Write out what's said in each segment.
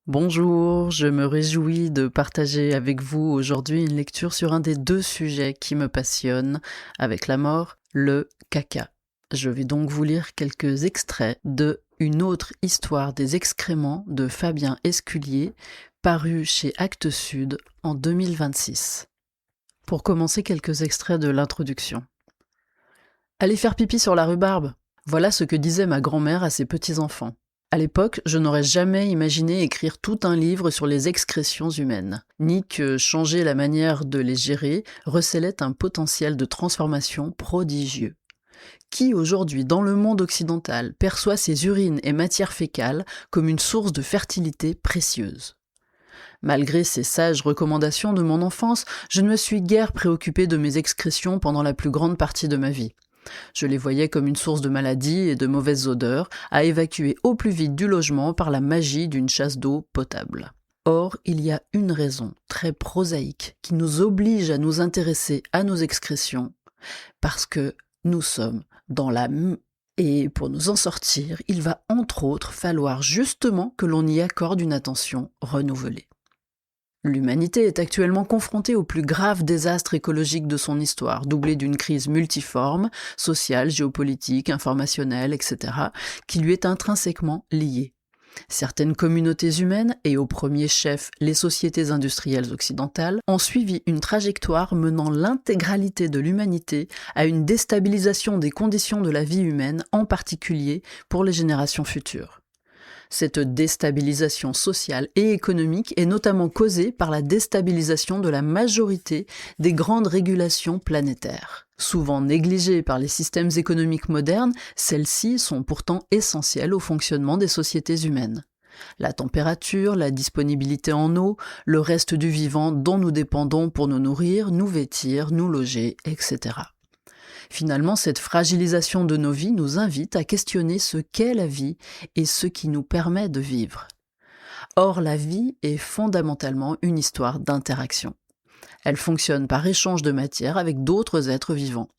Bonjour, je me réjouis de partager avec vous aujourd'hui une lecture sur un des deux sujets qui me passionnent, avec la mort, le caca. Je vais donc vous lire quelques extraits de Une autre histoire des excréments de Fabien Esculier, paru chez Actes Sud en 2026. Pour commencer, quelques extraits de l'introduction. Allez faire pipi sur la rhubarbe, voilà ce que disait ma grand-mère à ses petits-enfants. À l'époque, je n'aurais jamais imaginé écrire tout un livre sur les excrétions humaines, ni que changer la manière de les gérer recélait un potentiel de transformation prodigieux. Qui aujourd'hui, dans le monde occidental, perçoit ces urines et matières fécales comme une source de fertilité précieuse ? Malgré ces sages recommandations de mon enfance, je ne me suis guère préoccupé de mes excrétions pendant la plus grande partie de ma vie. Je les voyais comme une source de maladies et de mauvaises odeurs à évacuer au plus vite du logement par la magie d'une chasse d'eau potable. Or, il y a une raison très prosaïque qui nous oblige à nous intéresser à nos excrétions, parce que nous sommes dans la et pour nous en sortir, il va entre autres falloir justement que l'on y accorde une attention renouvelée. L'humanité est actuellement confrontée au plus grave désastre écologique de son histoire, doublé d'une crise multiforme, sociale, géopolitique, informationnelle, etc., qui lui est intrinsèquement liée. Certaines communautés humaines, et au premier chef les sociétés industrielles occidentales, ont suivi une trajectoire menant l'intégralité de l'humanité à une déstabilisation des conditions de la vie humaine, en particulier pour les générations futures. Cette déstabilisation sociale et économique est notamment causée par la déstabilisation de la majorité des grandes régulations planétaires. Souvent négligées par les systèmes économiques modernes, celles-ci sont pourtant essentielles au fonctionnement des sociétés humaines. La température, la disponibilité en eau, le reste du vivant dont nous dépendons pour nous nourrir, nous vêtir, nous loger, etc. Finalement, cette fragilisation de nos vies nous invite à questionner ce qu'est la vie et ce qui nous permet de vivre. Or, la vie est fondamentalement une histoire d'interaction. Elle fonctionne par échange de matière avec d'autres êtres vivants.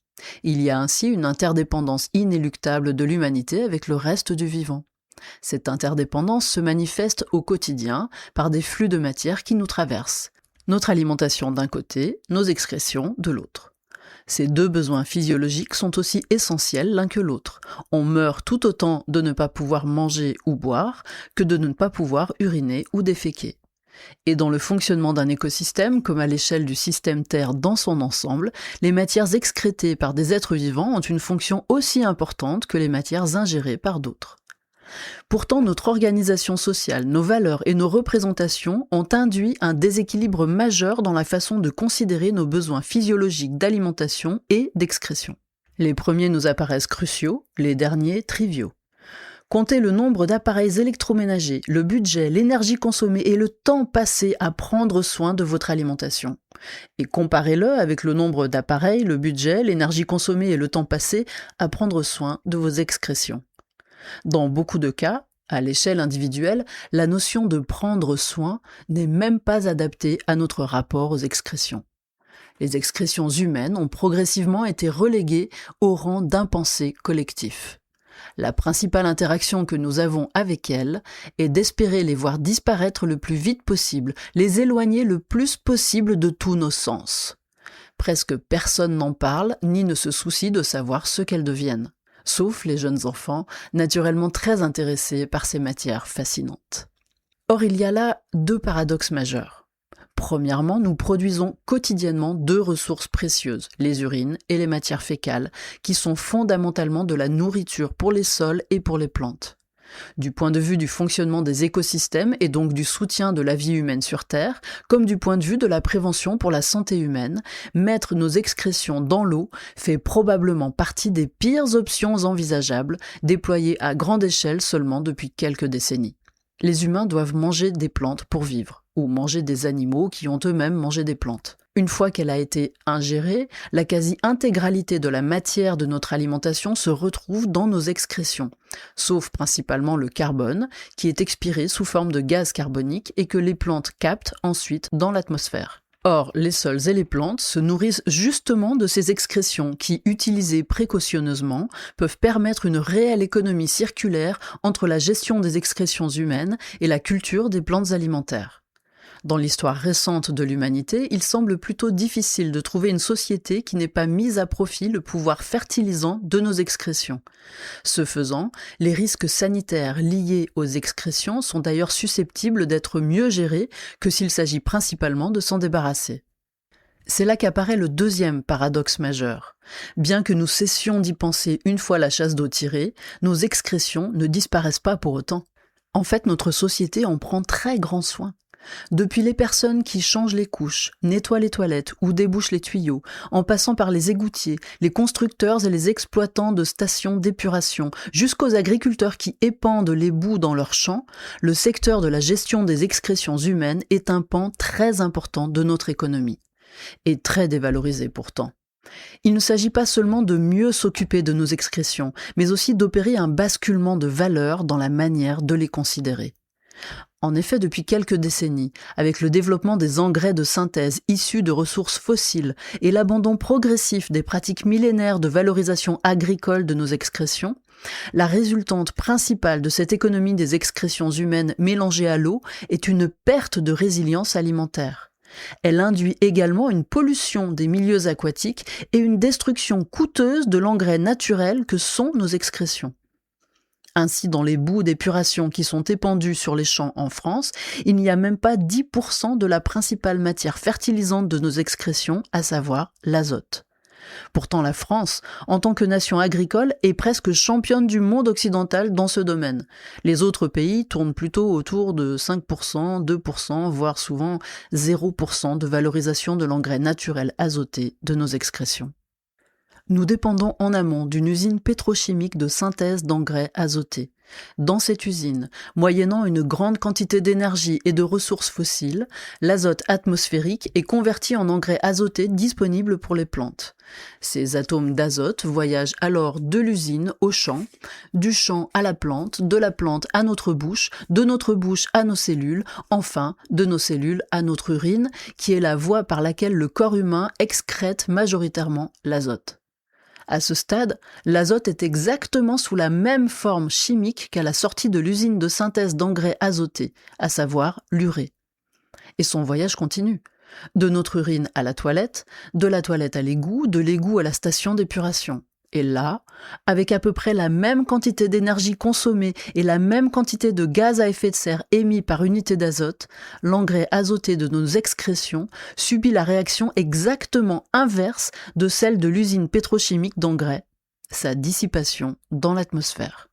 Il y a ainsi une interdépendance inéluctable de l'humanité avec le reste du vivant. Cette interdépendance se manifeste au quotidien par des flux de matière qui nous traversent. Notre alimentation d'un côté, nos excrétions de l'autre. Ces deux besoins physiologiques sont aussi essentiels l'un que l'autre. On meurt tout autant de ne pas pouvoir manger ou boire que de ne pas pouvoir uriner ou déféquer. Et dans le fonctionnement d'un écosystème, comme à l'échelle du système Terre dans son ensemble, les matières excrétées par des êtres vivants ont une fonction aussi importante que les matières ingérées par d'autres. Pourtant, notre organisation sociale, nos valeurs et nos représentations ont induit un déséquilibre majeur dans la façon de considérer nos besoins physiologiques d'alimentation et d'excrétion. Les premiers nous apparaissent cruciaux, les derniers triviaux. Comptez le nombre d'appareils électroménagers, le budget, l'énergie consommée et le temps passé à prendre soin de votre alimentation. Et comparez-le avec le nombre d'appareils, le budget, l'énergie consommée et le temps passé à prendre soin de vos excrétions. Dans beaucoup de cas, à l'échelle individuelle, la notion de prendre soin n'est même pas adaptée à notre rapport aux excrétions. Les excrétions humaines ont progressivement été reléguées au rang d'impensé collectif. La principale interaction que nous avons avec elles est d'espérer les voir disparaître le plus vite possible, les éloigner le plus possible de tous nos sens. Presque personne n'en parle, ni ne se soucie de savoir ce qu'elles deviennent. Sauf les jeunes enfants, naturellement très intéressés par ces matières fascinantes. Or, il y a là deux paradoxes majeurs. Premièrement, nous produisons quotidiennement deux ressources précieuses, les urines et les matières fécales, qui sont fondamentalement de la nourriture pour les sols et pour les plantes. Du point de vue du fonctionnement des écosystèmes et donc du soutien de la vie humaine sur Terre, comme du point de vue de la prévention pour la santé humaine, mettre nos excrétions dans l'eau fait probablement partie des pires options envisageables, déployées à grande échelle seulement depuis quelques décennies. Les humains doivent manger des plantes pour vivre, ou manger des animaux qui ont eux-mêmes mangé des plantes. Une fois qu'elle a été ingérée, la quasi-intégralité de la matière de notre alimentation se retrouve dans nos excrétions, sauf principalement le carbone, qui est expiré sous forme de gaz carbonique et que les plantes captent ensuite dans l'atmosphère. Or, les sols et les plantes se nourrissent justement de ces excrétions qui, utilisées précautionneusement, peuvent permettre une réelle économie circulaire entre la gestion des excrétions humaines et la culture des plantes alimentaires. Dans l'histoire récente de l'humanité, il semble plutôt difficile de trouver une société qui n'ait pas mis à profit le pouvoir fertilisant de nos excrétions. Ce faisant, les risques sanitaires liés aux excrétions sont d'ailleurs susceptibles d'être mieux gérés que s'il s'agit principalement de s'en débarrasser. C'est là qu'apparaît le deuxième paradoxe majeur. Bien que nous cessions d'y penser une fois la chasse d'eau tirée, nos excrétions ne disparaissent pas pour autant. En fait, notre société en prend très grand soin. Depuis les personnes qui changent les couches, nettoient les toilettes ou débouchent les tuyaux, en passant par les égoutiers, les constructeurs et les exploitants de stations d'épuration, jusqu'aux agriculteurs qui épandent les boues dans leurs champs, le secteur de la gestion des excrétions humaines est un pan très important de notre économie. Et très dévalorisé pourtant. Il ne s'agit pas seulement de mieux s'occuper de nos excrétions, mais aussi d'opérer un basculement de valeur dans la manière de les considérer. En effet, depuis quelques décennies, avec le développement des engrais de synthèse issus de ressources fossiles et l'abandon progressif des pratiques millénaires de valorisation agricole de nos excrétions, la résultante principale de cette économie des excrétions humaines mélangées à l'eau est une perte de résilience alimentaire. Elle induit également une pollution des milieux aquatiques et une destruction coûteuse de l'engrais naturel que sont nos excrétions. Ainsi, dans les boues d'épuration qui sont épandues sur les champs en France, il n'y a même pas 10% de la principale matière fertilisante de nos excrétions, à savoir l'azote. Pourtant, la France, en tant que nation agricole, est presque championne du monde occidental dans ce domaine. Les autres pays tournent plutôt autour de 5%, 2%, voire souvent 0% de valorisation de l'engrais naturel azoté de nos excrétions. Nous dépendons en amont d'une usine pétrochimique de synthèse d'engrais azotés. Dans cette usine, moyennant une grande quantité d'énergie et de ressources fossiles, l'azote atmosphérique est converti en engrais azoté disponible pour les plantes. Ces atomes d'azote voyagent alors de l'usine au champ, du champ à la plante, de la plante à notre bouche, de notre bouche à nos cellules, enfin de nos cellules à notre urine, qui est la voie par laquelle le corps humain excrète majoritairement l'azote. À ce stade, l'azote est exactement sous la même forme chimique qu'à la sortie de l'usine de synthèse d'engrais azotés, à savoir l'urée. Et son voyage continue. De notre urine à la toilette, de la toilette à l'égout, de l'égout à la station d'épuration. Et là, avec à peu près la même quantité d'énergie consommée et la même quantité de gaz à effet de serre émis par unité d'azote, l'engrais azoté de nos excrétions subit la réaction exactement inverse de celle de l'usine pétrochimique d'engrais, sa dissipation dans l'atmosphère.